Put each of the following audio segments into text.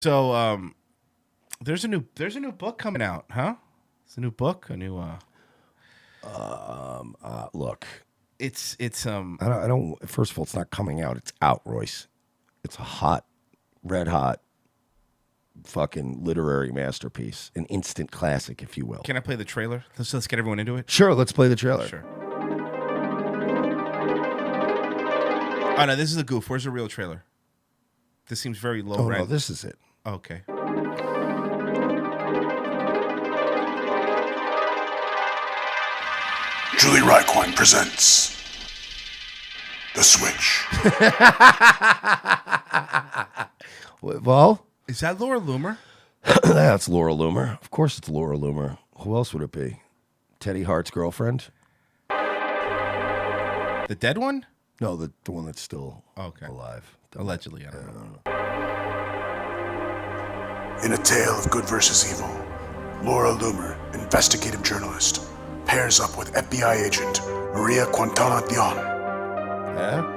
So there's a new book coming out, huh? It's a new book, a new Look, it's I don't. First of all, it's not coming out. It's out, Royce. It's a hot, red hot, fucking literary masterpiece, an instant classic, if you will. Can I play the trailer? Let's get everyone into it. Sure, let's play the trailer. Sure. Oh no, this is a goof. Where's the real trailer? This seems very low rent. No, this is it. Okay. Julie Reichwein presents The Switch. Well, Is that Laura Loomer? that's Laura Loomer. Of course, it's Laura Loomer. Who else would it be? Teddy Hart's girlfriend? The dead one? No, the one that's still Okay. alive. Allegedly, I don't know. In a tale of good versus evil, Laura Loomer, investigative journalist, pairs up with FBI Agent Maria Quintana-Deon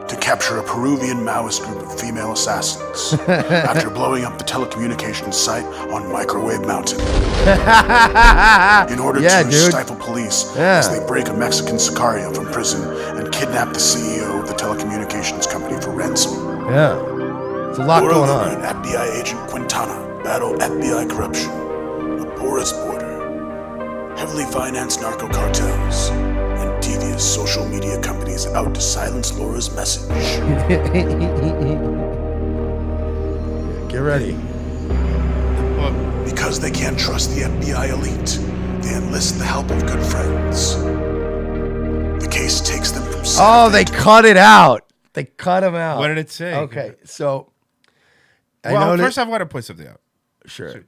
to capture a Peruvian Maoist group of female assassins after blowing up the telecommunications site on Microwave Mountain. In order to stifle police as they break a Mexican sicaria from prison and kidnap the CEO of the telecommunications company for ransom. Yeah. It's a lot Laura going Loomer on. and FBI Agent Quintana battle FBI corruption, a porous border, heavily financed narco cartels, and devious social media companies out to silence Laura's message. Get ready. Because they can't trust the FBI elite, they enlist the help of good friends. The case takes them from Oh, they cut it out. They cut him out. What did it say? Okay, so Well, first I want to point something out. Sure.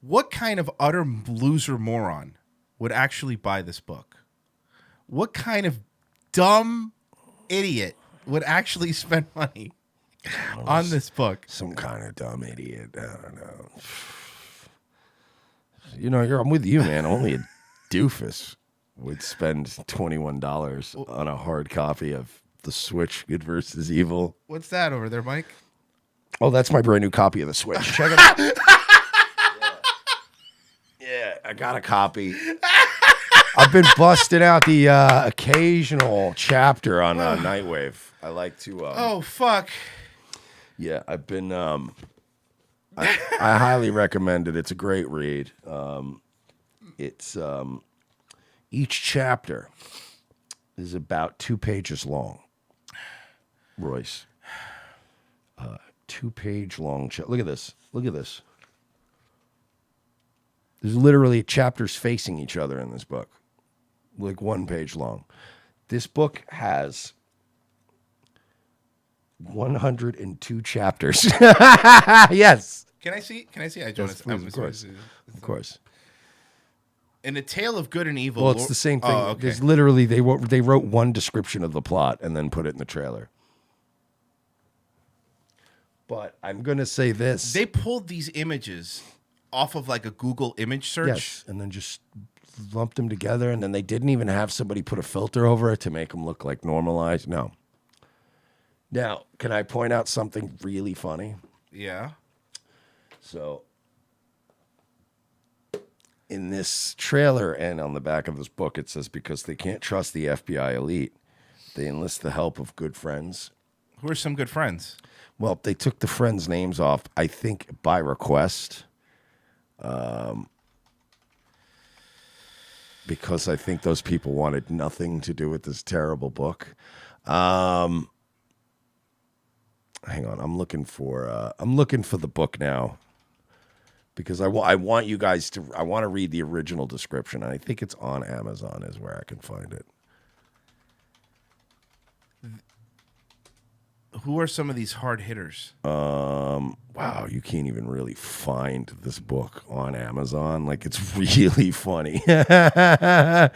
What kind of utter loser moron would actually buy this book? What kind of dumb idiot would actually spend money on this book? Some kind of dumb idiot. I don't know. You know, I'm with you, man. Only a doofus would spend $21 on a hard copy of The Switch, Good versus Evil. What's that over there, Mike? Oh, that's my brand new copy of The Switch. Check it out. Yeah, I got a copy. I've been busting out the occasional chapter on Nightwave. I like to. Oh, fuck. Yeah, I've been. I highly recommend it. It's a great read. It's each chapter is about 2 pages long. Royce, 2-page long. Look at this. Look at this. There's literally chapters facing each other in this book, like 1 page long. This book has 102 chapters. Yes. Can I see? I Yes, please, of course. Of course. In a tale of good and evil. Well, it's the same thing. Oh, okay. There's literally they wrote one description of the plot and then put it in the trailer. But I'm gonna say this: They pulled these images off of like a Google image search. Yes, and then just lumped them together, and then they didn't even have somebody put a filter over it to make them look like normalized. No. Now, can I point out something really funny? Yeah. So, in this trailer and on the back of this book, it says because they can't trust the FBI elite, they enlist the help of good friends. Who are some good friends? Well, they took the friends' names off, I think, by request. Because I think those people wanted nothing to do with this terrible book. Hang on, I'm looking for the book now because I want you guys to. I want to read the original description, and I think it's on Amazon is where I can find it. Who are some of these hard hitters? Wow, you can't even really find this book on Amazon. Like, it's really funny. Let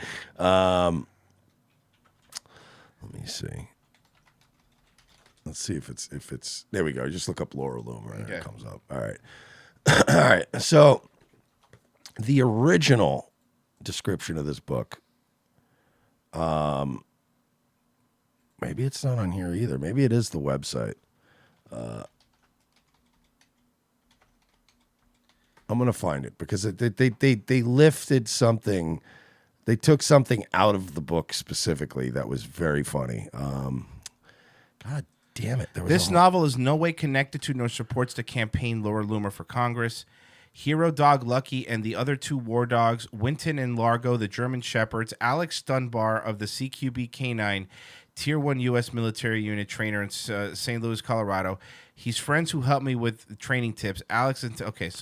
me see. Let's see if it's. There we go. Just look up Laura Loomer and it comes up. All right. All right. So, the original description of this book. Maybe it's not on here either. Maybe it is the website. I'm gonna find it because they lifted something. They took something out of the book specifically that was very funny. God damn it! This novel is no way connected to nor supports the campaign Laura Loomer for Congress. Hero Dog Lucky and the other two war dogs, Winton and Largo, the German Shepherds, Alex Dunbar of the CQB K9, Tier 1 U.S. military unit trainer in St. Louis, Colorado. He's friends who helped me with training tips. Alex and... Okay,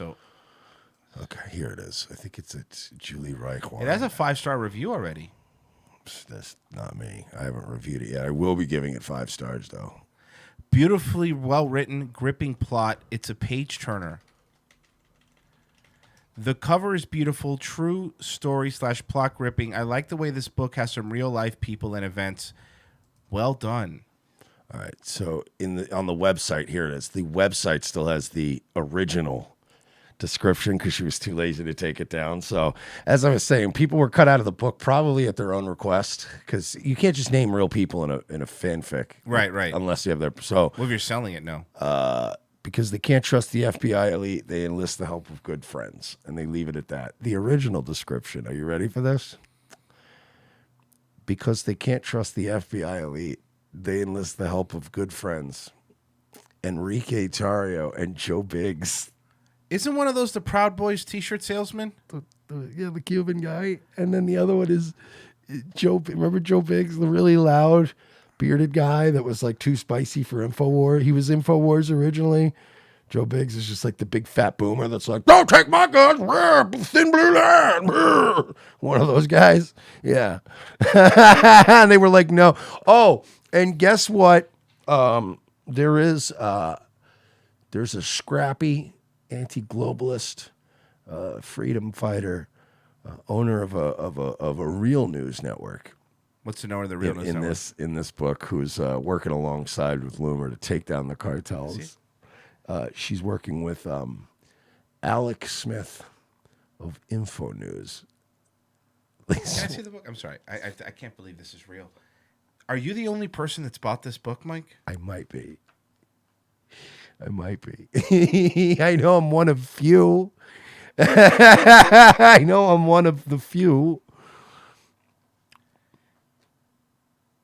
here it is. I think it's Julie Reichwein. It has a 5-star review already. That's not me. I haven't reviewed it yet. I will be giving it 5 stars, though. Beautifully well-written, gripping plot. It's a page-turner. The cover is beautiful, true story / plot gripping. I like the way this book has some real-life people and events. Well done. All right, so on the website, here it is. The website still has the original description because she was too lazy to take it down. So, as I was saying, people were cut out of the book probably at their own request because you can't just name real people in a fanfic, right? Unless you have their so. Well, if you're selling it, no. Because they can't trust the FBI elite, they enlist the help of good friends, and they leave it at that. The original description. Are you ready for this? Because they can't trust the FBI elite, they enlist the help of good friends. Enrique Tarrio and Joe Biggs. Isn't one of those the Proud Boys T-shirt salesman? The Cuban guy. And then the other one is Joe. Remember Joe Biggs, the really loud, bearded guy that was like too spicy for InfoWars? He was InfoWars originally. Joe Biggs is just like the big fat boomer that's like, don't take my guns, thin blue line. One of those guys. Yeah. And they were like, no. Oh, and guess what? There's a scrappy anti-globalist freedom fighter, owner of a real news network. What's the name of the real news network? In this book, who's working alongside with Loomer to take down the cartels. She's working with Alex Smith of Info News. Can I see the book? I'm sorry. I can't believe this is real. Are you the only person that's bought this book, Mike? I might be. I know I'm one of few. I know I'm one of the few.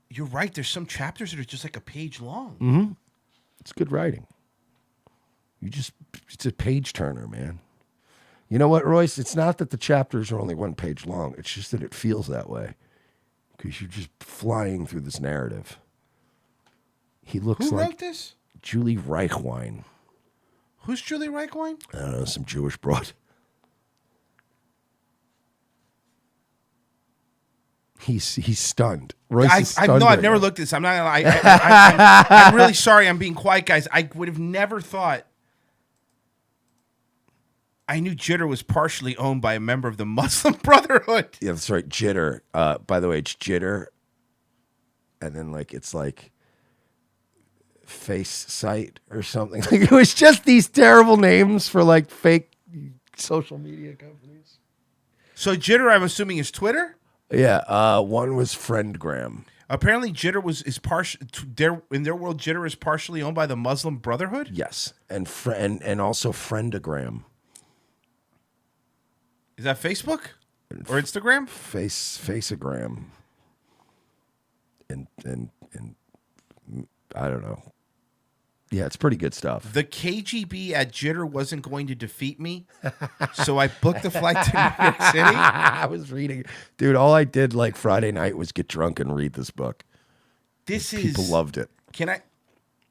You're right. There's some chapters that are just like a page long. Mm-hmm. It's good writing. It's a page turner, man. You know what, Royce? It's not that the chapters are only 1 page long. It's just that it feels that way because you're just flying through this narrative. Who wrote this? Julie Reichwein. Who's Julie Reichwein? I don't know, some Jewish broad. He's stunned. Royce is stunned. I've never looked at this. I'm not gonna lie. I'm really sorry. I'm being quiet, guys. I would have never thought. I knew Jitter was partially owned by a member of the Muslim Brotherhood. Yeah, that's right. Jitter. By the way, it's Jitter. And then it's Face Site or something. It was just these terrible names for fake social media companies. So Jitter, I'm assuming, is Twitter? Yeah. One was Friendgram. Apparently, Jitter is partial. In their world, Jitter is partially owned by the Muslim Brotherhood. Yes, and also Friendagram. Is that Facebook or Instagram? Faceagram. And I don't know. Yeah, it's pretty good stuff. The KGB at Jitter wasn't going to defeat me, so I booked a flight to New York City. I was reading. Dude, all I did Friday night was get drunk and read this book. People loved it.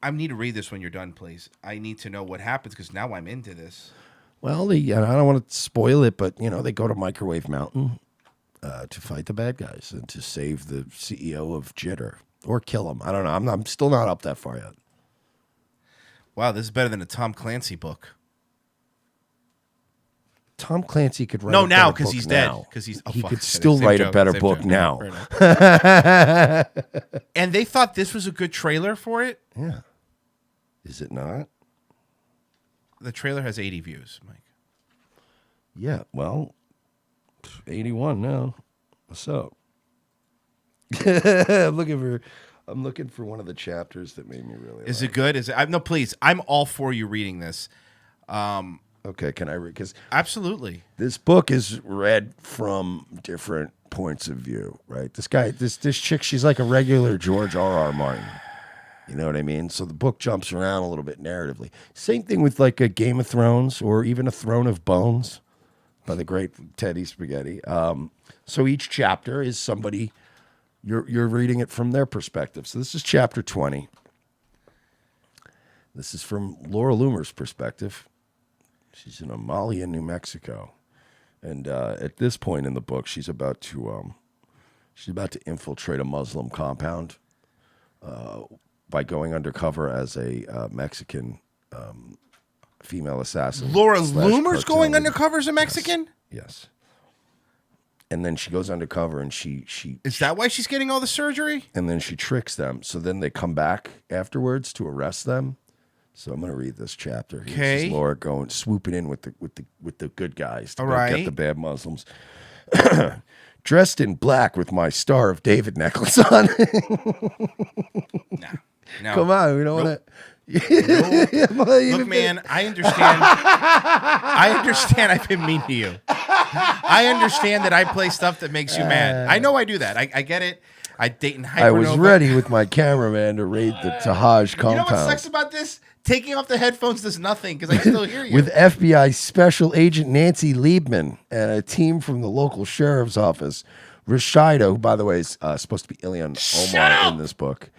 I need to read this when you're done, please. I need to know what happens because now I'm into this. Well, I don't want to spoil it, but they go to Microwave Mountain to fight the bad guys and to save the CEO of Jitter or kill him. I don't know. I'm still not up that far yet. Wow, this is better than a Tom Clancy book. Tom Clancy could write. No, now because he's dead. Because he could still write a better book now. And they thought this was a good trailer for it. Yeah, is it not? The trailer has 80 views, Mike. Yeah, well, 81 now. What's up? I'm looking for one of the chapters that made me really. Is it good? No, please. I'm all for you reading this. Okay, can I read? Because Absolutely. this book is read from different points of view, right? This guy, this chick, she's like a regular George R.R. Martin. You know what I mean? So the book jumps around a little bit narratively. Same thing with like a Game of Thrones or even a Throne of Bones by the great Teddy Spaghetti. So each chapter is somebody, you're reading it from their perspective. So this is chapter 20. This is from Laura Loomer's perspective. She's in Amalia, New Mexico. And at this point in the book, she's about to infiltrate a Muslim compound by going undercover as a Mexican female assassin. Laura Loomer's going undercover as a Mexican? Yes. And then she goes undercover and she Is that why she's getting all the surgery? and then she tricks them. So then they come back afterwards to arrest them. So I'm going to read this chapter. Here. This is Laura swooping in with the good guys to get the bad Muslims. Dressed in black with my Star of David necklace on. No. Come on, we don't want to. Look, man, I understand. I understand I've been mean to you. I understand that I play stuff that makes you mad. I know I do that. I get it. I date and hypernova. I was ready with my cameraman to raid the Tahaj compound. You know what sucks about this? Taking off the headphones does nothing because I still hear you. With FBI Special Agent Nancy Liebman and a team from the local sheriff's office, Rashida, who, by the way, is supposed to be Ilhan Omar in this book.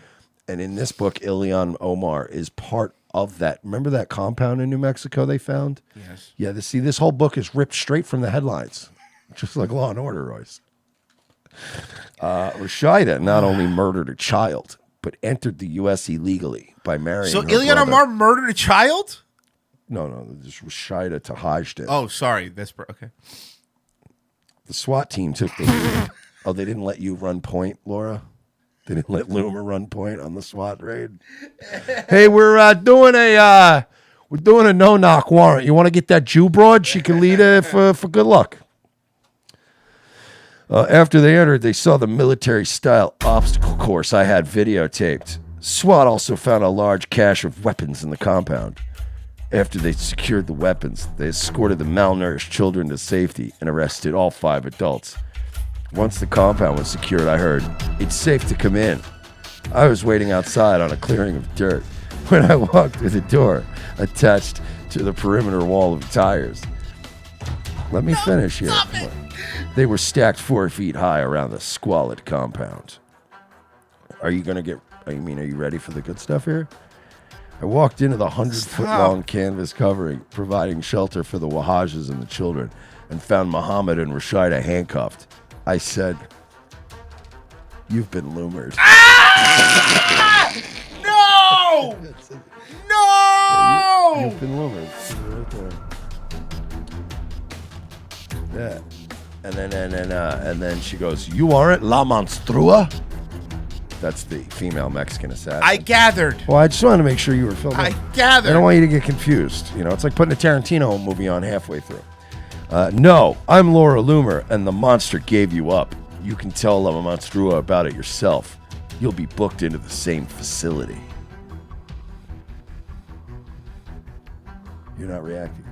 And in this book, Ilhan Omar is part of that. Remember that compound in New Mexico they found? Yes. Yeah, this whole book is ripped straight from the headlines. Just like Law and Order, Royce. Rashida not only murdered a child, but entered the U.S. illegally by marrying So her Ilhan brother. Omar murdered a child? No, this Rashida Tahaj did. Oh, sorry. That's okay. The SWAT team took the lead. Oh, they didn't let you run point, Laura? They didn't let Loomer run point on the SWAT raid? Hey, we're doing a no-knock warrant. You want to get that Jew broad? She can lead for good luck. After they entered, they saw the military-style obstacle course I had videotaped. SWAT also found a large cache of weapons in the compound. After they secured the weapons, they escorted the malnourished children to safety and arrested all 5 adults. Once the compound was secured, I heard, "It's safe to come in." I was waiting outside on a clearing of dirt when I walked through the door attached to the perimeter wall of tires. Let me finish here. They were stacked 4 feet high around the squalid compound. Are you ready for the good stuff here? I walked into the 100-foot-long canvas covering, providing shelter for the Wahajas and the children, and found Muhammad and Rashida handcuffed. I said, "You've been Loomered." No! No! You've been Loomered. Right there. Yeah. And then she goes, "You aren't La Monstrua?" That's the female Mexican assassin. I gathered. Well, I just wanted to make sure you were filming. I gathered. I don't want you to get confused. You know, it's like putting a Tarantino movie on halfway through. No, I'm Laura Loomer, and the monster gave you up. You can tell La Monstrua about it yourself. You'll be booked into the same facility. You're not reacting.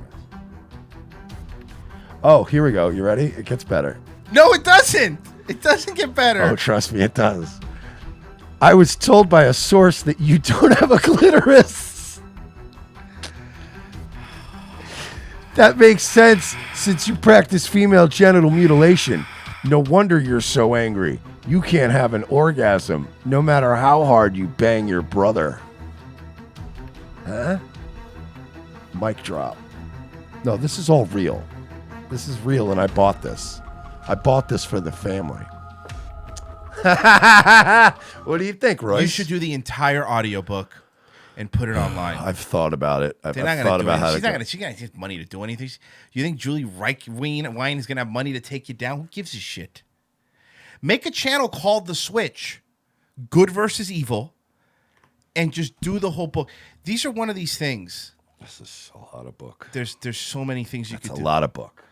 Oh, here we go. You ready? It gets better. No, it doesn't. It doesn't get better. Oh, trust me, it does. I was told by a source that you don't have a clitoris. That makes sense since you practice female genital mutilation. No wonder you're so angry. You can't have an orgasm no matter how hard you bang your brother. Huh? Mic drop. No, this is all real. This is real, and I bought this. I bought this for the family. What do you think, Royce? You should do the entire audiobook and put it online. I've thought about it. I've They're not thought gonna do about it. how She's to. not gonna. She got have money to do anything. You think Julie Reichwein is gonna have money to take you down? Who gives a shit? Make a channel called The Switch, Good versus Evil, and just do the whole book. These are one of these things. This is a lot of book. There's so many things you could do. It's a lot of book.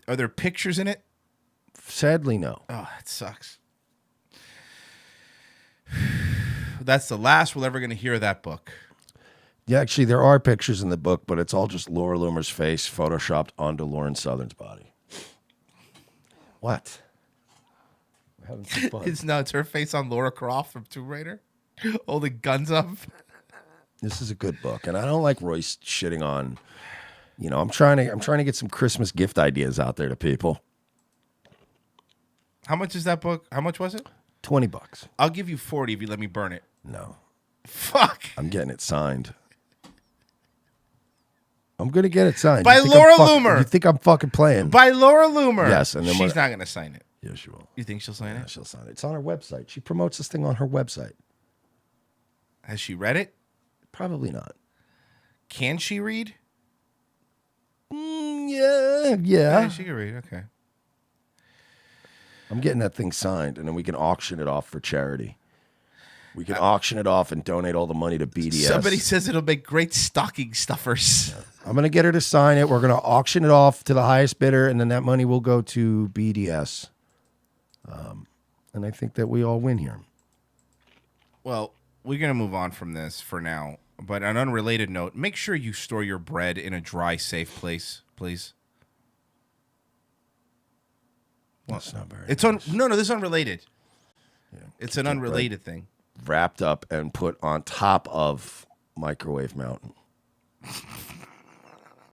Are there pictures in it? Sadly, no. Oh, that sucks. That's the last we're ever going to hear of that book. Yeah, actually, there are pictures in the book, but it's all just Laura Loomer's face photoshopped onto Lauren Southern's body. What? We're having some fun. It's her face on Laura Croft from Tomb Raider, holding guns up. This is a good book, and I don't like Royce shitting on. You know, I'm trying to get some Christmas gift ideas out there to people. How much is that book? How much was it? $20. I'll give you 40 if you let me burn it. No. Fuck. I'm getting it signed. I'm gonna get it signed by Laura Loomer. You think I'm fucking playing? By Laura Loomer. Yes, and then she's not gonna sign it. Yeah, she will. You think she'll sign it? She'll sign it. It's on her website. She promotes this thing on her website. Has she read it? Probably not. Can she read? Yeah. She can read. Okay. I'm getting that thing signed, and then we can auction it off for charity. We can auction it off and donate all the money to BDS. Somebody says it'll make great stocking stuffers. I'm going to get her to sign it. We're going to auction it off to the highest bidder, and then that money will go to BDS. And I think that we all win here. Well, we're going to move on from this for now. But on an unrelated note, make sure you store your bread in a dry, safe place, please. Well, that's not very nice. No, this is unrelated. Yeah, it's an unrelated thing. Wrapped up and put on top of Microwave Mountain.